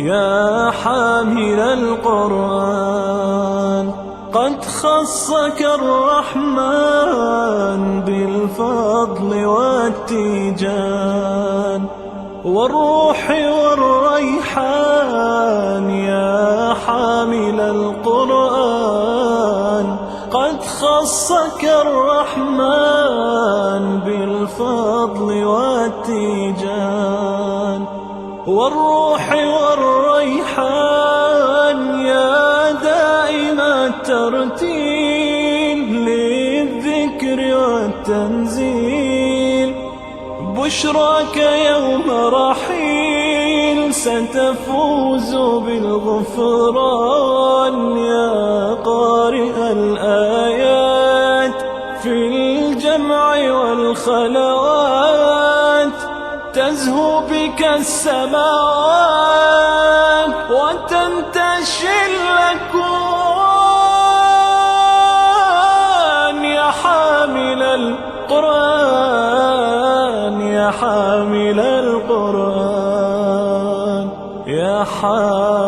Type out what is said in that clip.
يا حامل القرآن، قد خصك الرحمن بالفضل والتيجان والروح والريحان. يا حامل القرآن، قد خصك الرحمن بالفضل والتيجان والروح والريحان. يا دائم الترتيل للذكر والتنزيل، بشراك يوم رحيل ستفوز بالغفران. يا قارئ الآيات في الجمع والخلوات، تزهو بك السماوات وتنتشي الأكوان. يا حامل القرآن، يا حامل القرآن، يا حامل